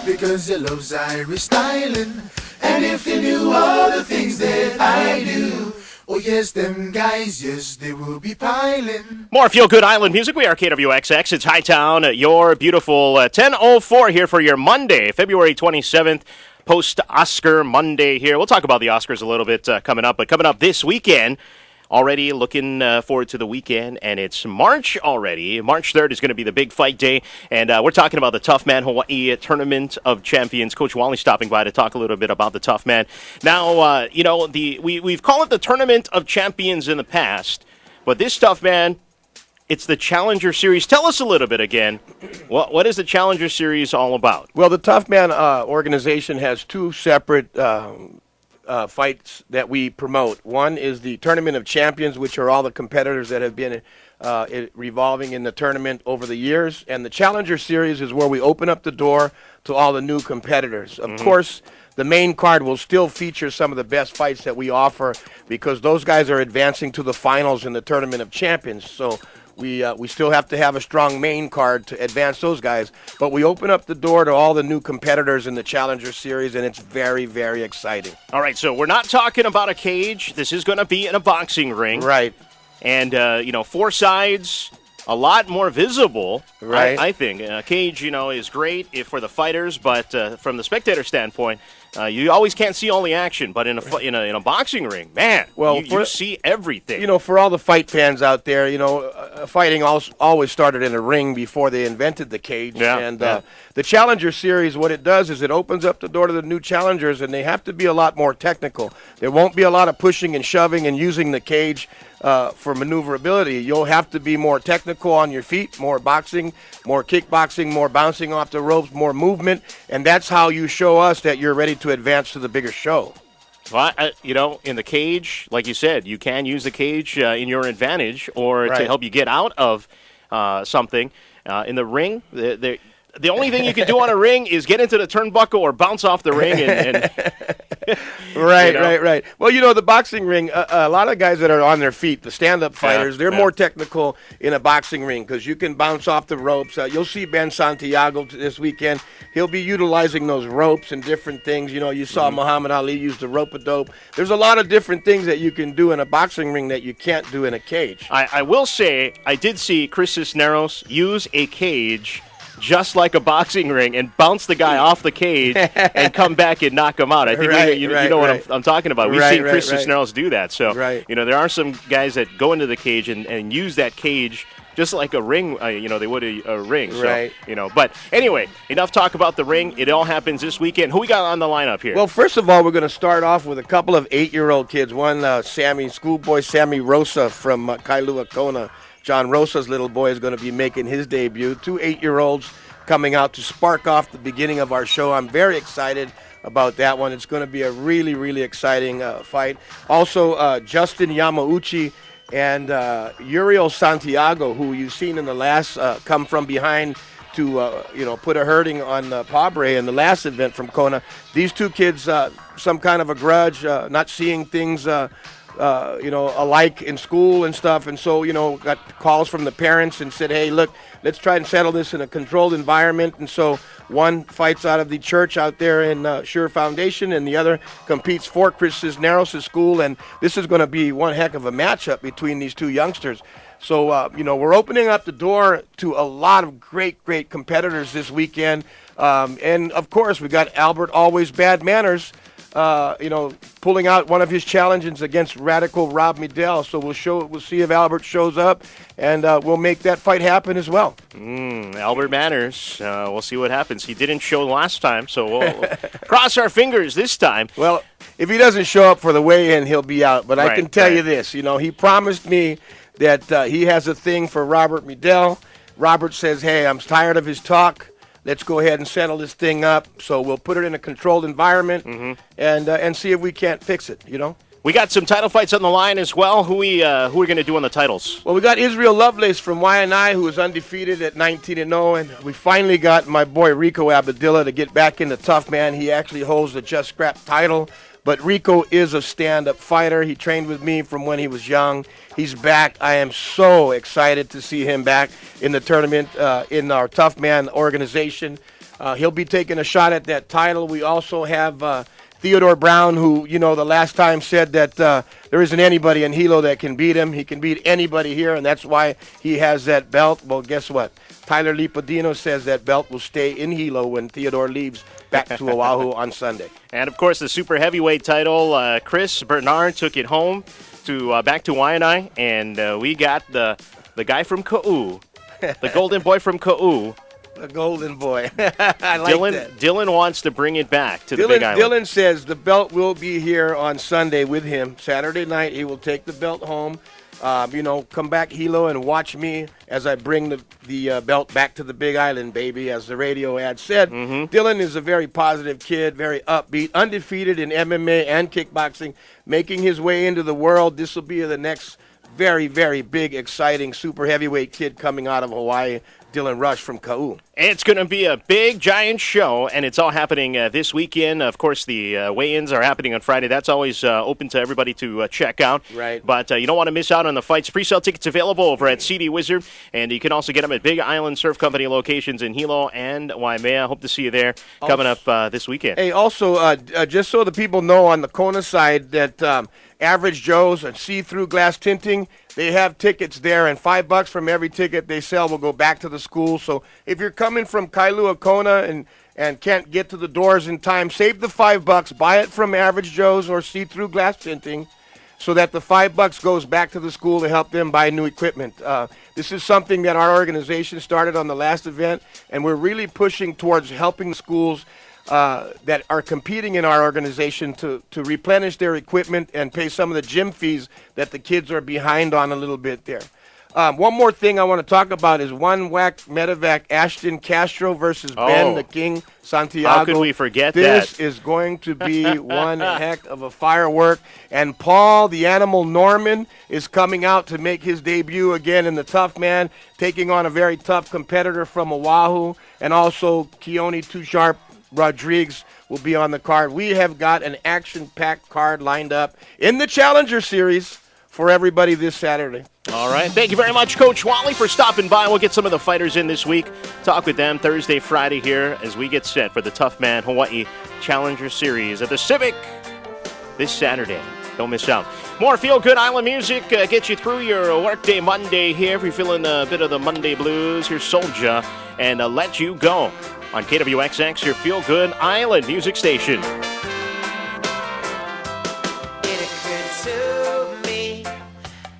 because he loves Irish styling. And if you knew all the things that I do, oh yes, them guys, yes, they will be piling. More feel-good island music. We are KWXX. It's Hightown, your beautiful 10:04 here for your Monday, February 27th, post-Oscar Monday here. We'll talk about the Oscars a little bit coming up, but coming up this weekend, already looking forward to the weekend, and it's March already. March 3rd is going to be the big fight day, and we're talking about the TOUGHMAN Hawaii Tournament of Champions. Coach Wally stopping by to talk a little bit about the TOUGHMAN. Now, we've called it the Tournament of Champions in the past, but this TOUGHMAN, it's the Challenger Series. Tell us a little bit again. What is the Challenger Series all about? Well, the TOUGHMAN organization has two separate fights that we promote. One is the Tournament of Champions, which are all the competitors that have been revolving in the tournament over the years. And the Challenger Series is where we open up the door to all the new competitors. Of course, the main card will still feature some of the best fights that we offer because those guys are advancing to the finals in the Tournament of Champions. So we still have to have a strong main card to advance those guys, but we open up the door to all the new competitors in the Challenger Series, and it's very, very exciting. All right, so we're not talking about a cage. This is going to be in a boxing ring. Right. And, four sides, a lot more visible, right? I think. A cage, is great for the fighters, but from the spectator standpoint, you always can't see all the action. But in a boxing ring, man, you see everything. For all the fight fans out there, fighting always started in a ring before they invented the cage. Yeah, and the Challenger Series, what it does is it opens up the door to the new challengers, and they have to be a lot more technical. There won't be a lot of pushing and shoving and using the cage for maneuverability. You'll have to be more technical on your feet, more boxing, more kickboxing, more bouncing off the ropes, more movement, and that's how you show us that you're ready to advance to the bigger show. Well, in the cage, like you said, you can use the cage in your advantage or to help you get out of something. In the ring, the only thing you can do on a ring is get into the turnbuckle or bounce off the ring. Right. Well, the boxing ring, a lot of guys that are on their feet, the stand-up fighters, they're more technical in a boxing ring because you can bounce off the ropes. You'll see Ben Santiago this weekend. He'll be utilizing those ropes and different things. You saw Muhammad Ali use the rope-a-dope. There's a lot of different things that you can do in a boxing ring that you can't do in a cage. I will say I did see Chris Cisneros use a cage just like a boxing ring and bounce the guy off the cage and come back and knock him out. I think you know what I'm talking about. We've seen Chris Cisneros do that. So, there are some guys that go into the cage and use that cage just like a ring, they would a ring. So, but anyway, enough talk about the ring. It all happens this weekend. Who we got on the lineup here? Well, first of all, we're going to start off with a couple of 8-year-old kids. One, schoolboy Sammy Rosa from Kailua Kona. John Rosa's little boy is going to be making his debut. 2 8-year-olds coming out to spark off the beginning of our show. I'm very excited about that one. It's going to be a really, really exciting fight. Also, Justin Yamauchi and Uriel Santiago, who you've seen in the last come from behind to put a hurting on Pabre in the last event from Kona. These two kids, some kind of a grudge, not seeing things alike in school and stuff, and so got calls from the parents and said, hey, look, let's try and settle this in a controlled environment. And so one fights out of the church out there in Sure Foundation, and the other competes for Chris Cisneros' school, and this is going to be one heck of a matchup between these two youngsters. So we're opening up the door to a lot of great competitors this weekend, and of course we got Albert Always Bad Manners pulling out one of his challenges against Radical Rob Midell. So we'll see if Albert shows up, and we'll make that fight happen as well. Albert Manners, we'll see what happens. He didn't show last time, so we'll cross our fingers this time. Well, if he doesn't show up for the weigh-in, he'll be out. But I can tell you this, he promised me that he has a thing for Robert Midell. Robert says, hey, I'm tired of his talk. Let's go ahead and settle this thing up. So we'll put it in a controlled environment and see if we can't fix it, We got some title fights on the line as well. Who we going to do on the titles? Well, we got Israel Lovelace from YNI, who is undefeated at 19-0, and we finally got my boy Rico Abadilla to get back into TOUGHMAN. He actually holds the Just Scrap title, but Rico is a stand-up fighter. He trained with me from when he was young. He's back. I am so excited to see him back in the tournament in our TOUGHMAN organization. He'll be taking a shot at that title. We also have Theodore Brown, who, the last time said that there isn't anybody in Hilo that can beat him. He can beat anybody here, and that's why he has that belt. Well, guess what? Tyler Lipadino says that belt will stay in Hilo when Theodore leaves back to Oahu on Sunday. And, of course, the super heavyweight title, Chris Bernard took it home to back to Waianae, and we got the guy from Ka'u, the golden boy from Ka'u. The golden boy. I like that. Dylan wants to bring it back to the Big Island. Dylan says the belt will be here on Sunday with him. Saturday night, he will take the belt home. Come back, Hilo, and watch me as I bring the belt back to the Big Island, baby, as the radio ad said. Mm-hmm. Dylan is a very positive kid, very upbeat, undefeated in MMA and kickboxing, making his way into the world. This will be the next very, very big, exciting super heavyweight kid coming out of Hawaii, Dylan Rush from Ka'u. It's going to be a big, giant show, and it's all happening this weekend. Of course, the weigh-ins are happening on Friday. That's always open to everybody to check out. Right. But you don't want to miss out on the fights. Pre-sale tickets available over at CD Wizard, and you can also get them at Big Island Surf Company locations in Hilo and Waimea. Hope to see you there coming up this weekend. Hey, also, just so the people know on the Kona side that Average Joe's and see-through glass tinting, they have tickets there, and $5 from every ticket they sell will go back to the school. So if you're coming from Kailua Kona and can't get to the doors in time, save the $5, buy it from Average Joe's or see-through glass tinting, so that the $5 goes back to the school to help them buy new equipment. This is something that our organization started on the last event, and we're really pushing towards helping the schools that are competing in our organization to replenish their equipment and pay some of the gym fees that the kids are behind on a little bit there. One more thing I want to talk about is One Whack Medevac Ashton Castro versus Ben the King Santiago. How could we forget this that? This is going to be one heck of a firework. And Paul, the Animal Norman, is coming out to make his debut again in the Tough Man, taking on a very tough competitor from Oahu. And also Keone Too Sharp Rodriguez will be on the card. We have got an action-packed card lined up in the Challenger Series for everybody this Saturday. All right. Thank you very much, Coach Wally, for stopping by. We'll get some of the fighters in this week. Talk with them Thursday, Friday here as we get set for the Tough Man Hawaii Challenger Series at the Civic this Saturday. Don't miss out. More feel-good island music. Get you through your workday Monday here if you're feeling a bit of the Monday blues. Here's Soulja and Let You Go on KWXX, your feel-good island music station.